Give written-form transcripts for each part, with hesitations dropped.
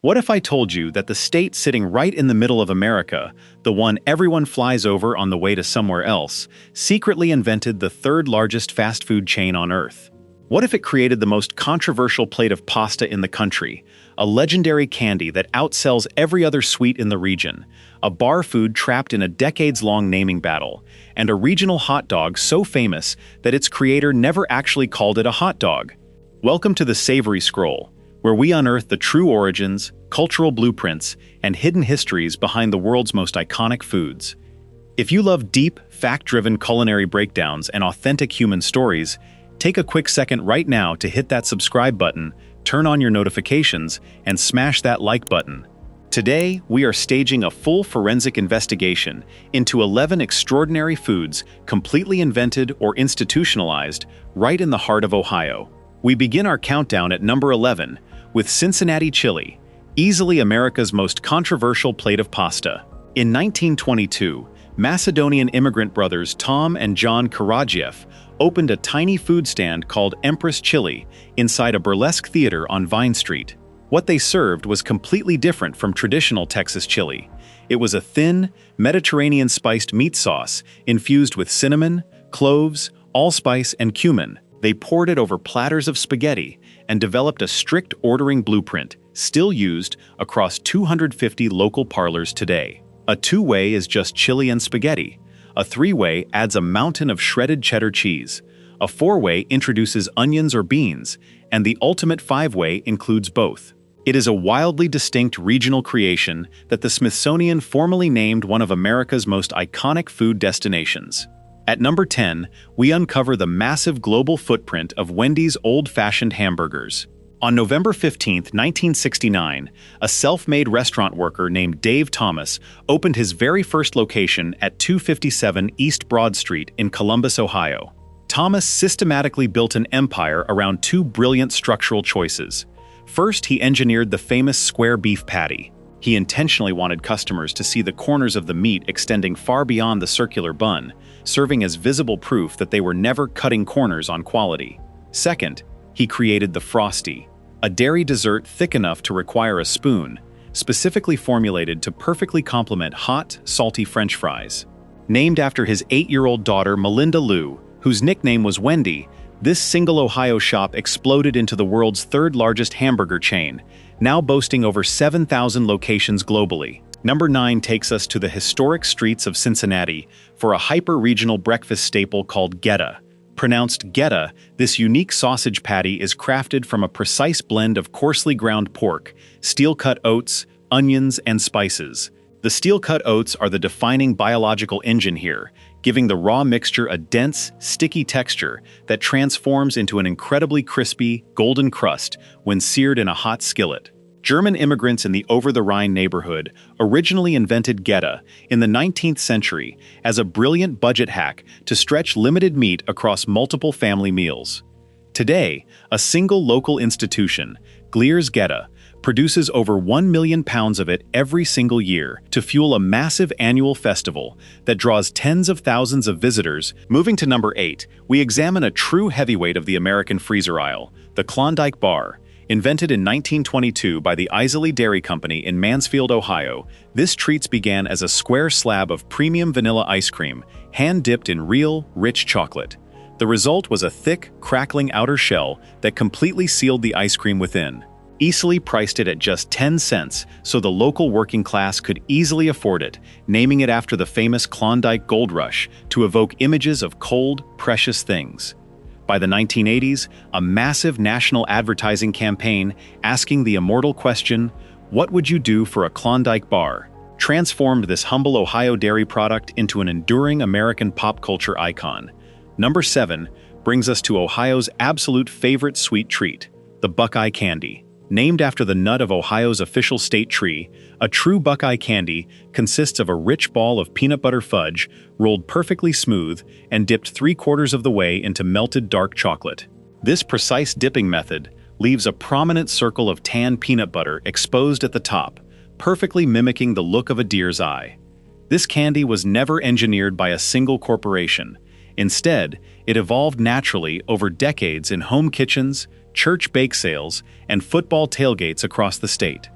What if I told you that the state sitting right in the middle of America, the one everyone flies over on the way to somewhere else, secretly invented the third largest fast food chain on Earth? What if it created the most controversial plate of pasta in the country, a legendary candy that outsells every other sweet in the region, a bar food trapped in a decades-long naming battle, and a regional hot dog so famous that its creator never actually called it a hot dog? Welcome to the Savory Scroll, where we unearth the true origins, cultural blueprints, and hidden histories behind the world's most iconic foods. If you love deep, fact-driven culinary breakdowns and authentic human stories, take a quick second right now to hit that subscribe button, turn on your notifications, and smash that like button. Today, we are staging a full forensic investigation into 11 extraordinary foods completely invented or institutionalized right in the heart of Ohio. We begin our countdown at number 11 with Cincinnati Chili, easily America's most controversial plate of pasta. In 1922, Macedonian immigrant brothers Tom and John Karadziev opened a tiny food stand called Empress Chili inside a burlesque theater on Vine Street. What they served was completely different from traditional Texas chili. It was a thin, Mediterranean-spiced meat sauce infused with cinnamon, cloves, allspice, and cumin. They poured it over platters of spaghetti and developed a strict ordering blueprint, still used across 250 local parlors today. A two-way is just chili and spaghetti. A three-way adds a mountain of shredded cheddar cheese. A four-way introduces onions or beans, and the ultimate five-way includes both. It is a wildly distinct regional creation that the Smithsonian formally named one of America's most iconic food destinations. At number 10, we uncover the massive global footprint of Wendy's old-fashioned hamburgers. On November 15, 1969, a self-made restaurant worker named Dave Thomas opened his very first location at 257 East Broad Street in Columbus, Ohio. Thomas systematically built an empire around two brilliant structural choices. First, he engineered the famous square beef patty. He intentionally wanted customers to see the corners of the meat extending far beyond the circular bun, serving as visible proof that they were never cutting corners on quality. Second, he created the Frosty, a dairy dessert thick enough to require a spoon, specifically formulated to perfectly complement hot, salty French fries. Named after his 8-year-old daughter Melinda Lou, whose nickname was Wendy, this single Ohio shop exploded into the world's third-largest hamburger chain, now boasting over 7,000 locations globally. Number 9 takes us to the historic streets of Cincinnati for a hyper-regional breakfast staple called Goetta. Pronounced Goetta, this unique sausage patty is crafted from a precise blend of coarsely ground pork, steel-cut oats, onions, and spices. The steel-cut oats are the defining biological engine here, giving the raw mixture a dense, sticky texture that transforms into an incredibly crispy, golden crust when seared in a hot skillet. German immigrants in the Over-the-Rhine neighborhood originally invented Goetta in the 19th century as a brilliant budget hack to stretch limited meat across multiple family meals. Today, a single local institution, Glier's Goetta, produces over 1 million pounds of it every single year to fuel a massive annual festival that draws tens of thousands of visitors. Moving to number 8, we examine a true heavyweight of the American freezer aisle, the Klondike Bar. Invented in 1922 by the Isley Dairy Company in Mansfield, Ohio, this treat began as a square slab of premium vanilla ice cream, hand-dipped in real, rich chocolate. The result was a thick, crackling outer shell that completely sealed the ice cream within. Easily priced it at just 10 cents so the local working class could easily afford it, naming it after the famous Klondike Gold Rush to evoke images of cold, precious things. By the 1980s, a massive national advertising campaign asking the immortal question, "What would you do for a Klondike bar?" transformed this humble Ohio dairy product into an enduring American pop culture icon. Number 7 brings us to Ohio's absolute favorite sweet treat, the Buckeye Candy. Named after the nut of Ohio's official state tree, a true Buckeye candy consists of a rich ball of peanut butter fudge rolled perfectly smooth and dipped 3/4 of the way into melted dark chocolate. This precise dipping method leaves a prominent circle of tan peanut butter exposed at the top, perfectly mimicking the look of a deer's eye. This candy was never engineered by a single corporation. Instead, it evolved naturally over decades in home kitchens, church bake sales, and football tailgates across the state.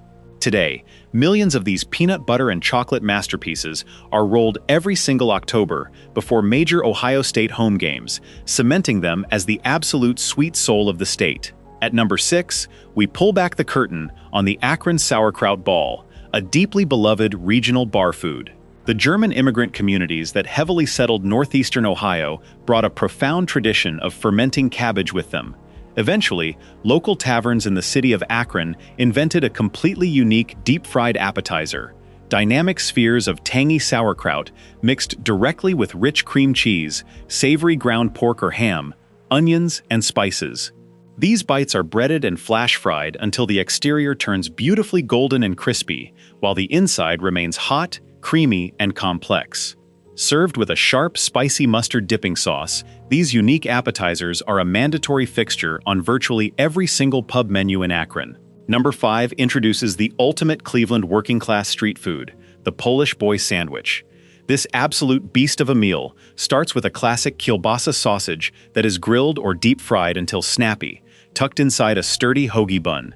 Today, millions of these peanut butter and chocolate masterpieces are rolled every single October before major Ohio State home games, cementing them as the absolute sweet soul of the state. At number 6, we pull back the curtain on the Akron sauerkraut ball, a deeply beloved regional bar food. The German immigrant communities that heavily settled northeastern Ohio brought a profound tradition of fermenting cabbage with them. Eventually, local taverns in the city of Akron invented a completely unique deep-fried appetizer, dynamic spheres of tangy sauerkraut mixed directly with rich cream cheese, savory ground pork or ham, onions, and spices. These bites are breaded and flash-fried until the exterior turns beautifully golden and crispy, while the inside remains hot, creamy, and complex. Served with a sharp, spicy mustard dipping sauce, these unique appetizers are a mandatory fixture on virtually every single pub menu in Akron. Number 5 introduces the ultimate Cleveland working-class street food, the Polish boy sandwich. This absolute beast of a meal starts with a classic kielbasa sausage that is grilled or deep-fried until snappy, tucked inside a sturdy hoagie bun.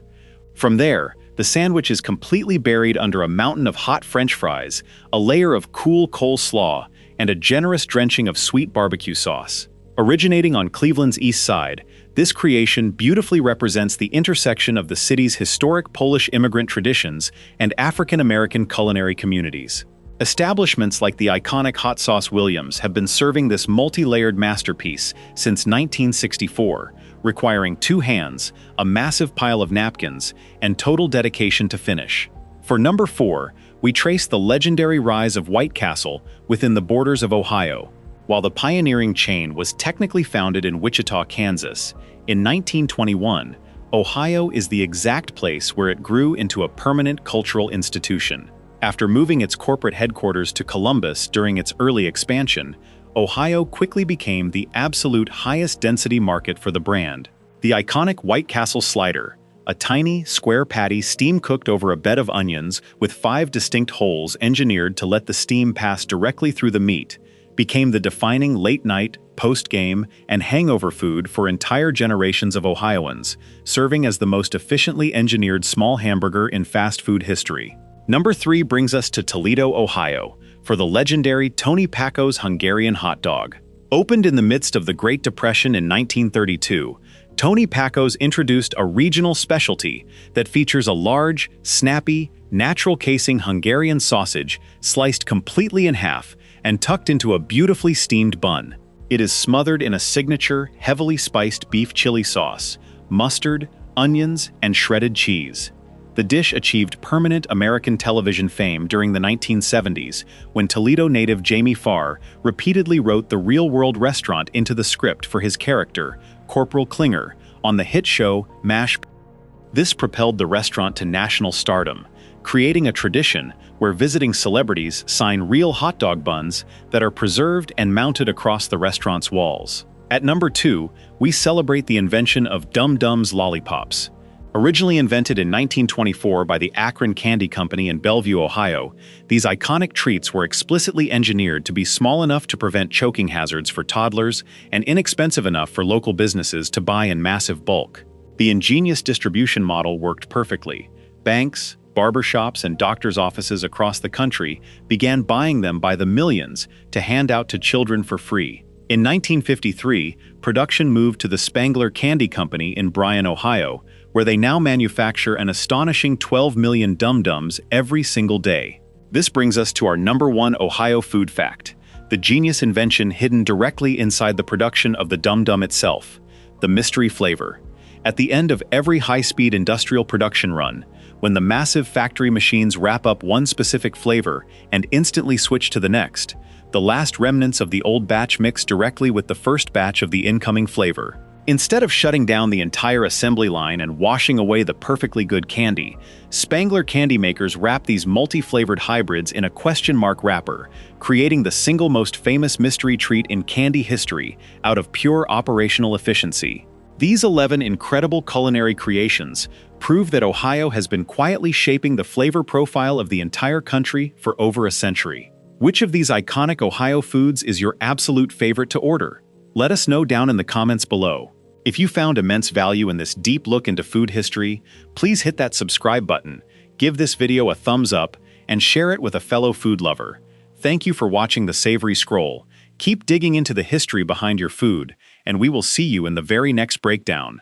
From there, the sandwich is completely buried under a mountain of hot French fries, a layer of cool coleslaw, and a generous drenching of sweet barbecue sauce. Originating on Cleveland's east side, this creation beautifully represents the intersection of the city's historic Polish immigrant traditions and African-American culinary communities. Establishments like the iconic Hot Sauce Williams have been serving this multi-layered masterpiece since 1964, requiring 2 hands, a massive pile of napkins, and total dedication to finish. For number 4, we trace the legendary rise of White Castle within the borders of Ohio. While the pioneering chain was technically founded in Wichita, Kansas, in 1921, Ohio is the exact place where it grew into a permanent cultural institution. After moving its corporate headquarters to Columbus during its early expansion, Ohio quickly became the absolute highest density market for the brand. The iconic White Castle slider, a tiny, square patty steam-cooked over a bed of onions with 5 distinct holes engineered to let the steam pass directly through the meat, became the defining late-night, post-game, and hangover food for entire generations of Ohioans, serving as the most efficiently engineered small hamburger in fast food history. Number 3 brings us to Toledo, Ohio, for the legendary Tony Paco's Hungarian hot dog. Opened in the midst of the Great Depression in 1932, Tony Paco's introduced a regional specialty that features a large, snappy, natural casing Hungarian sausage sliced completely in half and tucked into a beautifully steamed bun. It is smothered in a signature, heavily spiced beef chili sauce, mustard, onions, and shredded cheese. The dish achieved permanent American television fame during the 1970s when Toledo native Jamie Farr repeatedly wrote the real-world restaurant into the script for his character, Corporal Klinger, on the hit show MASH. This propelled the restaurant to national stardom, creating a tradition where visiting celebrities sign real hot dog buns that are preserved and mounted across the restaurant's walls. At number 2, we celebrate the invention of Dum Dums lollipops. Originally invented in 1924 by the Akron Candy Company in Bellevue, Ohio, these iconic treats were explicitly engineered to be small enough to prevent choking hazards for toddlers and inexpensive enough for local businesses to buy in massive bulk. The ingenious distribution model worked perfectly. Banks, barbershops, and doctors' offices across the country began buying them by the millions to hand out to children for free. In 1953, production moved to the Spangler Candy Company in Bryan, Ohio, where they now manufacture an astonishing 12 million Dum Dums every single day. This brings us to our number 1 Ohio food fact, the genius invention hidden directly inside the production of the Dum Dum itself, the mystery flavor. At the end of every high-speed industrial production run, when the massive factory machines wrap up one specific flavor and instantly switch to the next, the last remnants of the old batch mix directly with the first batch of the incoming flavor. Instead of shutting down the entire assembly line and washing away the perfectly good candy, Spangler candy makers wrap these multi-flavored hybrids in a question mark wrapper, creating the single most famous mystery treat in candy history out of pure operational efficiency. These 11 incredible culinary creations prove that Ohio has been quietly shaping the flavor profile of the entire country for over a century. Which of these iconic Ohio foods is your absolute favorite to order? Let us know down in the comments below. If you found immense value in this deep look into food history, please hit that subscribe button, Give this video a thumbs up and share it with a fellow food lover. Thank you for watching the Savory Scroll. Keep digging into the history behind your food, and we will see you in the very next breakdown.